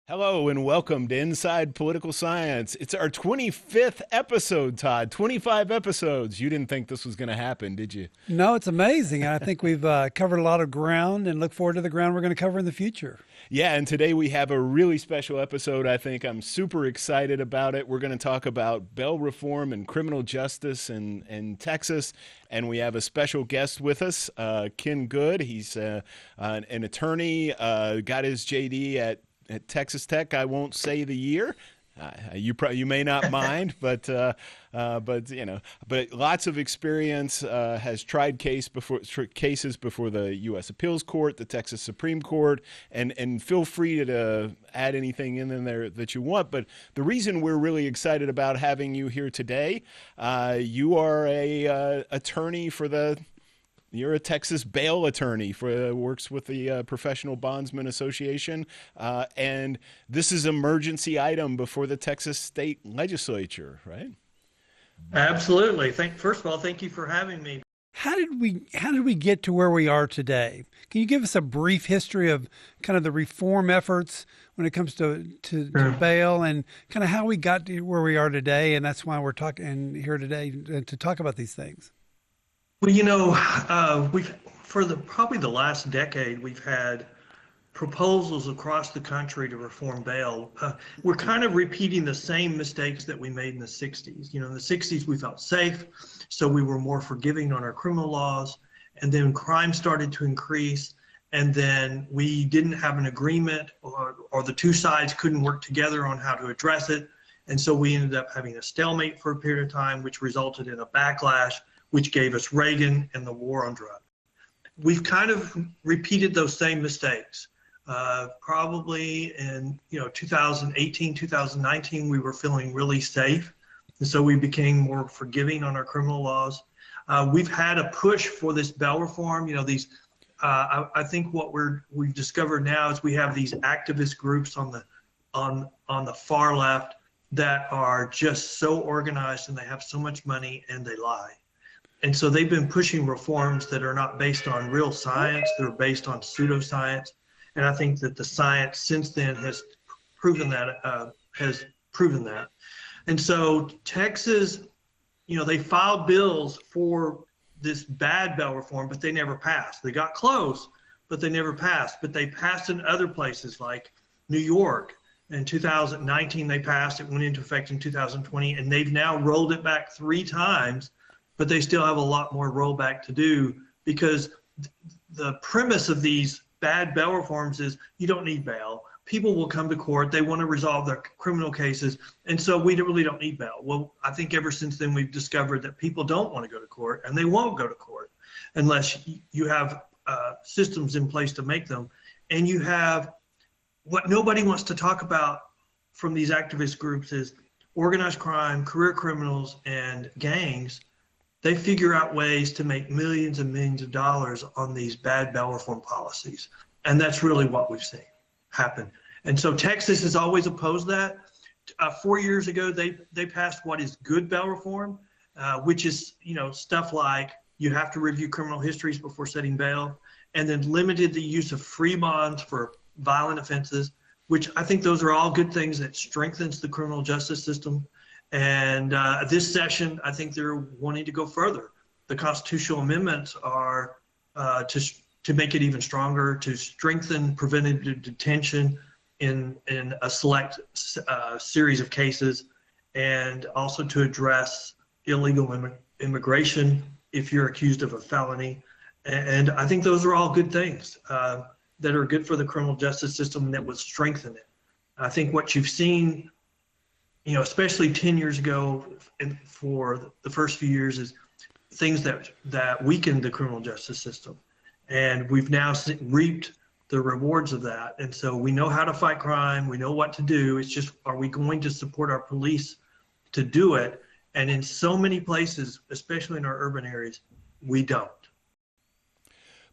Hello and welcome to Inside Political Science. It's our 25th episode, Todd. 25 episodes. You didn't think this was going to happen, did you? No, it's amazing. I think we've covered a lot of ground and look forward to the ground we're going to cover in the future. Yeah, and today we have a really special episode. I think I'm super excited about it. We're going to talk about bail reform and criminal justice in Texas. And we have a special guest with us, Ken Good. He's an attorney, got his JD at Texas Tech. I won't say the year. You may not mind, but lots of experience. Has tried cases before the U.S. Appeals Court, the Texas Supreme Court, and feel free to add anything in there that you want. But the reason we're really excited about having you here today, you are a attorney for the. You're a Texas bail attorney works with the Professional Bondsmen Association, and this is an emergency item before the Texas state legislature, right? Absolutely. First of all, thank you for having me. How did we get to where we are today? Can you give us a brief history of kind of the reform efforts when it comes to bail and kind of how we got to where we are today? And that's why we're talking here today to talk about these things. Well, we've probably the last decade, we've had proposals across the country to reform bail. We're kind of repeating the same mistakes that we made in the 60s. In the 60s, we felt safe, so we were more forgiving on our criminal laws, and then crime started to increase, and then we didn't have an agreement, or the two sides couldn't work together on how to address it, and so we ended up having a stalemate for a period of time, which resulted in a backlash, which gave us Reagan and the war on drugs. We've kind of repeated those same mistakes. Probably in 2018, 2019, we were feeling really safe, and so we became more forgiving on our criminal laws. We've had a push for this bail reform. I think what we've discovered now is we have these activist groups on the far left that are just so organized, and they have so much money, and they lie. And so they've been pushing reforms that are not based on real science, they're based on pseudoscience. And I think that the science since then has proven that. And so Texas, they filed bills for this bad bail reform, but they never passed. They got close, but they never passed. But they passed in other places like New York. In 2019, they passed. It went into effect in 2020, and they've now rolled it back 3 times. But they still have a lot more rollback to do, because the premise of these bad bail reforms is you don't need bail. People will come to court. They want to resolve their criminal cases. And so we really don't need bail. Well, I think ever since then, we've discovered that people don't want to go to court, and they won't go to court unless you have systems in place to make them. And you have what nobody wants to talk about from these activist groups is organized crime, career criminals, and gangs. They figure out ways to make millions and millions of dollars on these bad bail reform policies. And that's really what we've seen happen. And so Texas has always opposed that. 4 years ago, they passed what is good bail reform, which is, stuff like you have to review criminal histories before setting bail, and then limited the use of free bonds for violent offenses, which I think those are all good things that strengthens the criminal justice system. And this session, I think they're wanting to go further. The constitutional amendments are to make it even stronger, to strengthen preventative detention in a select series of cases, and also to address illegal immigration if you're accused of a felony. And I think those are all good things that are good for the criminal justice system and that would strengthen it. I think what you've seen, especially 10 years ago and for the first few years, is things that weakened the criminal justice system. And we've now reaped the rewards of that. And so we know how to fight crime. We know what to do. It's just, are we going to support our police to do it? And in so many places, especially in our urban areas, we don't.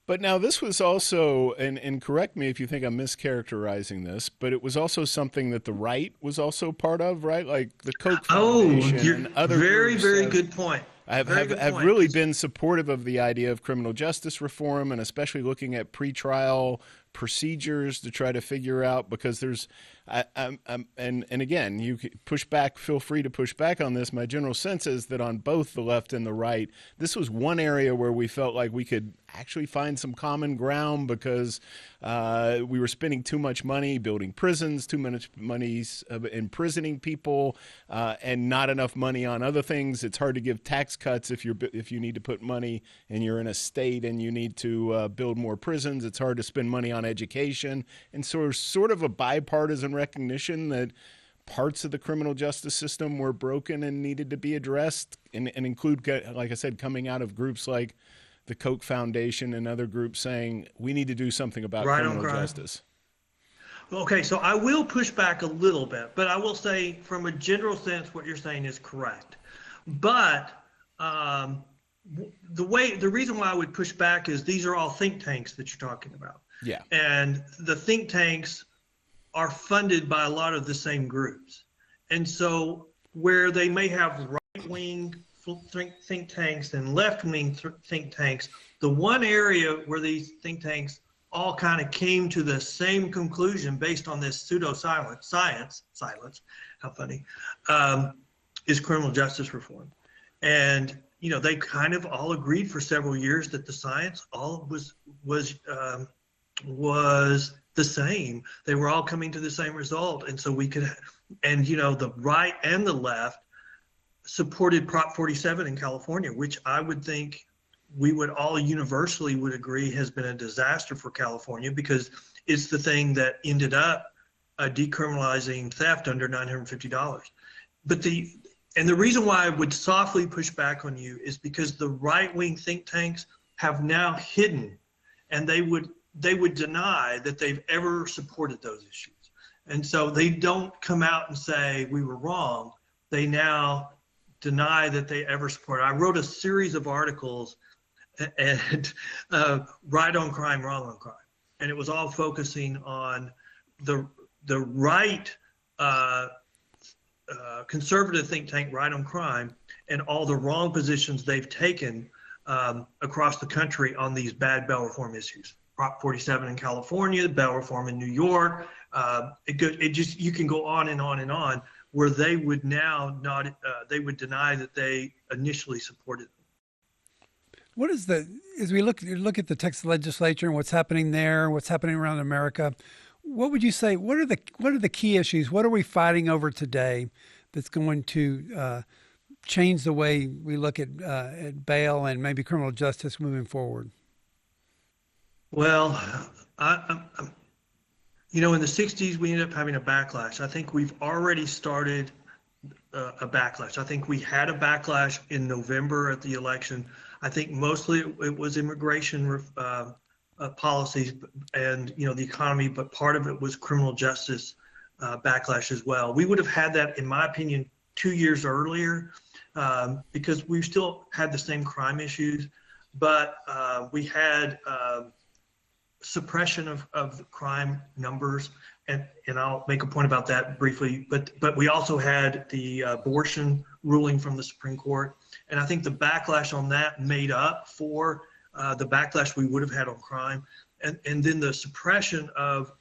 But now this was also, and correct me if you think I'm mischaracterizing this, but it was also something that the right was also part of, right? Like the Koch Foundation and other very, groups very good point. have really been supportive of the idea of criminal justice reform, and especially looking at pretrial procedures to try to figure out, because there's and again, you push back, feel free to push back on this. My general sense is that on both the left and the right, this was one area where we felt like we could actually find some common ground, because we were spending too much money building prisons, too much money imprisoning people, and not enough money on other things. It's hard to give tax cuts if you need to put money and you're in a state and you need to build more prisons. It's hard to spend money on education. And so there's sort of a bipartisan recognition that parts of the criminal justice system were broken and needed to be addressed, and include, like I said, coming out of groups like the Koch Foundation and other groups saying we need to do something about criminal justice. Okay, so I will push back a little bit, but I will say from a general sense, what you're saying is correct. But the reason why I would push back is these are all think tanks that you're talking about. Yeah. And the think tanks are funded by a lot of the same groups. And so where they may have right-wing think tanks and left-wing think tanks, the one area where these think tanks all kind of came to the same conclusion based on this pseudo-science, how funny, is criminal justice reform. And, they kind of all agreed for several years that the science all was the same. They were all coming to the same result. And so we could, and the right and the left supported Prop 47 in California, which I would think we would all universally would agree has been a disaster for California, because it's the thing that ended up decriminalizing theft under $950. But the reason why I would softly push back on you is because the right-wing think tanks have now hidden, and they would deny that they've ever supported those issues. And so they don't come out and say we were wrong. They now deny that they ever supported. I wrote a series of articles and right on crime, wrong on crime. And it was all focusing on the right conservative think tank, Right on Crime, and all the wrong positions they've taken across the country on these bad bail reform issues. Prop 47 in California, bail reform in New York. You can go on and on and on, where they would now not, they would deny that they initially supported them. What is as we look at the Texas legislature and what's happening there, what's happening around America, what would you say, what are the key issues? What are we fighting over today that's going to change the way we look at bail and maybe criminal justice moving forward? Well, in the 60s, we ended up having a backlash. I think we've already started a backlash. I think we had a backlash in November at the election. I think mostly it was immigration policies and, the economy, but part of it was criminal justice backlash as well. We would have had that, in my opinion, 2 years earlier, because we still had the same crime issues, but we had suppression of the crime numbers, and I'll make a point about that briefly, but we also had the abortion ruling from the Supreme Court, and I think the backlash on that made up for the backlash we would have had on crime, and then the suppression of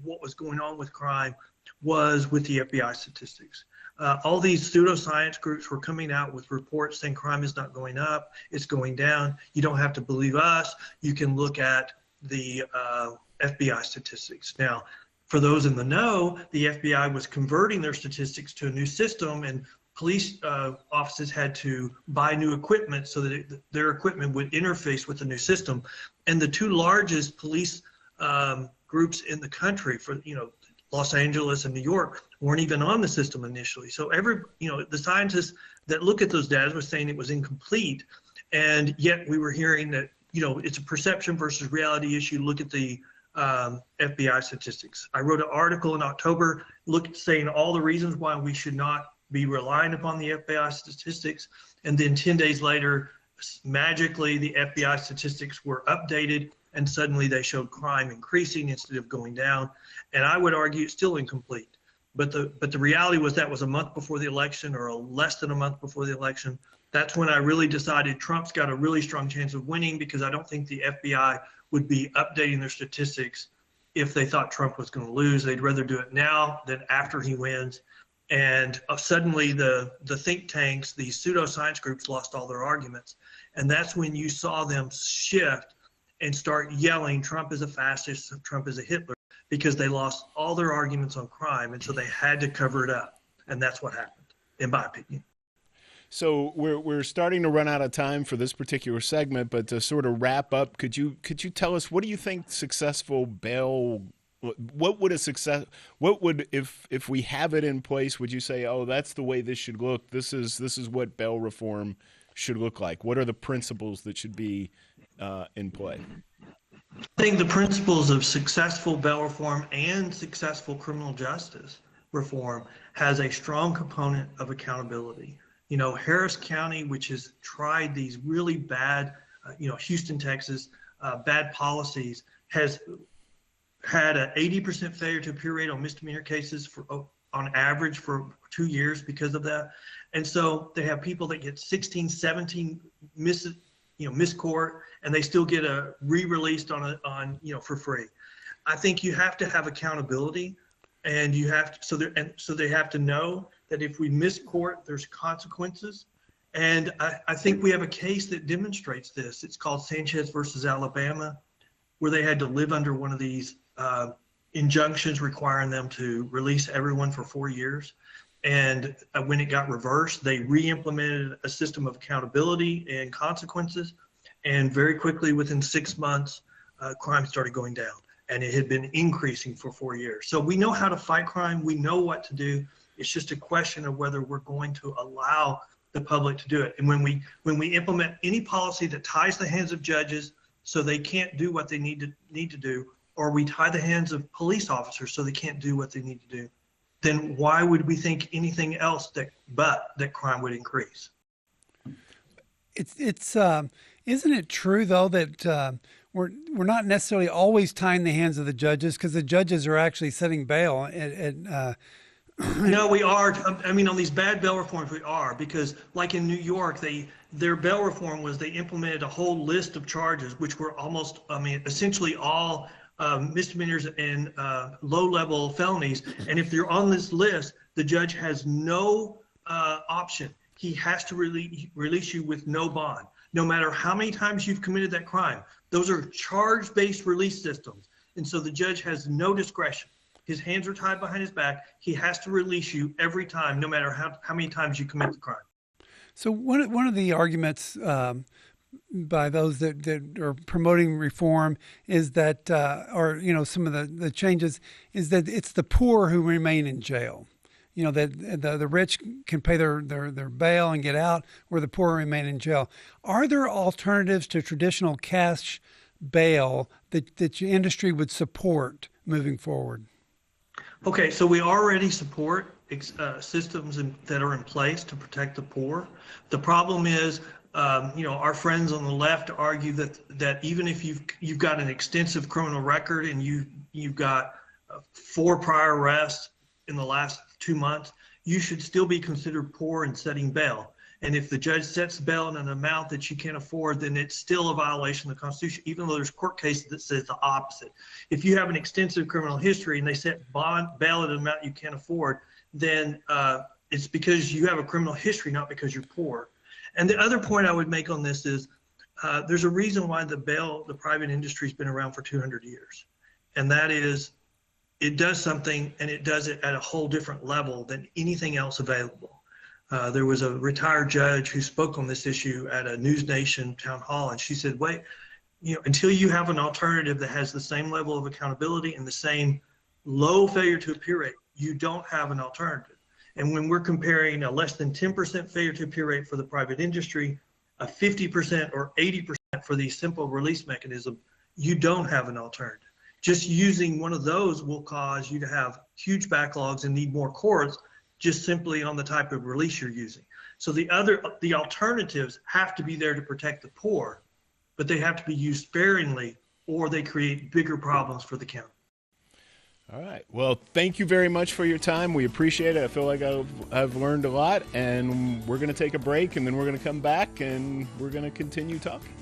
what was going on with crime was with the FBI statistics. All these pseudoscience groups were coming out with reports saying crime is not going up, it's going down. You don't have to believe us. You can look at the FBI statistics. Now, for those in the know, the FBI was converting their statistics to a new system, and police offices had to buy new equipment so that their equipment would interface with the new system. And the two largest police groups in the country, for Los Angeles and New York, weren't even on the system initially. So the scientists that look at those data were saying it was incomplete, and yet we were hearing that it's a perception versus reality issue. Look at the FBI statistics. I wrote an article in October saying all the reasons why we should not be relying upon the FBI statistics, and then 10 days later, magically the FBI statistics were updated, and suddenly they showed crime increasing instead of going down. And I would argue it's still incomplete. But the reality was that was a month before the election, or less than a month before the election. That's when I really decided Trump's got a really strong chance of winning, because I don't think the FBI would be updating their statistics if they thought Trump was going to lose. They'd rather do it now than after he wins. And suddenly the think tanks, these pseudoscience groups, lost all their arguments. And that's when you saw them shift and start yelling, Trump is a fascist, Trump is a Hitler, because they lost all their arguments on crime. And so they had to cover it up. And that's what happened, in my opinion. So we're starting to run out of time for this particular segment, but to sort of wrap up, could you tell us, what do you think successful bail, what would if we have it in place, would you say, oh, that's the way this should look, this is what bail reform should look like? What are the principles that should be in play? I think the principles of successful bail reform and successful criminal justice reform has a strong component of accountability. You know, Harris County, which has tried these really bad, Houston, Texas, bad policies, has had an 80% failure to appear rate on misdemeanor cases on average for 2 years because of that. And so they have people that get 16, 17 miss court, and they still get re-released for free. I think you have to have accountability, and you have to, so they have to know that if we miss court, there's consequences. And I think we have a case that demonstrates this. It's called Sanchez versus Alabama, where they had to live under one of these injunctions requiring them to release everyone for 4 years. And when it got reversed, they re-implemented a system of accountability and consequences. And very quickly, within 6 months, crime started going down. And it had been increasing for 4 years. So we know how to fight crime. We know what to do. It's just a question of whether we're going to allow the public to do it. And when we implement any policy that ties the hands of judges so they can't do what they need to do, or we tie the hands of police officers so they can't do what they need to do, then why would we think anything else that crime would increase? It's isn't it true though that we're not necessarily always tying the hands of the judges, because the judges are actually setting bail No, we are. I mean, on these bad bail reforms, we are, because like in New York, their bail reform was they implemented a whole list of charges, which were essentially all misdemeanors and low-level felonies. And if you're on this list, the judge has no option. He has to release you with no bond, no matter how many times you've committed that crime. Those are charge-based release systems. And so the judge has no discretion. His hands are tied behind his back. He has to release you every time, no matter how many times you commit the crime. So one of the arguments by those that are promoting reform is that, some of the changes is that it's the poor who remain in jail. You know, that the rich can pay their bail and get out, where the poor remain in jail. Are there alternatives to traditional cash bail that the industry would support moving forward? Okay, so we already support systems that are in place to protect the poor. The problem is, our friends on the left argue that even if you've got an extensive criminal record and you've got 4 prior arrests in the last 2 months, you should still be considered poor in setting bail. And if the judge sets bail in an amount that you can't afford, then it's still a violation of the Constitution, even though there's court cases that says the opposite. If you have an extensive criminal history and they set bail at an amount you can't afford, then it's because you have a criminal history, not because you're poor. And the other point I would make on this is there's a reason why the private industry has been around for 200 years. And that is, it does something, and it does it at a whole different level than anything else available. There was a retired judge who spoke on this issue at a News Nation town hall, and she said, wait, until you have an alternative that has the same level of accountability and the same low failure to appear rate, you don't have an alternative. And when we're comparing a less than 10% failure to appear rate for the private industry, a 50% or 80% for the simple release mechanism, you don't have an alternative. Just using one of those will cause you to have huge backlogs and need more courts, just simply on the type of release you're using. So the alternatives have to be there to protect the poor, but they have to be used sparingly, or they create bigger problems for the county. All right. Well, thank you very much for your time. We appreciate it. I feel like I've learned a lot, and we're going to take a break, and then we're going to come back, and we're going to continue talking.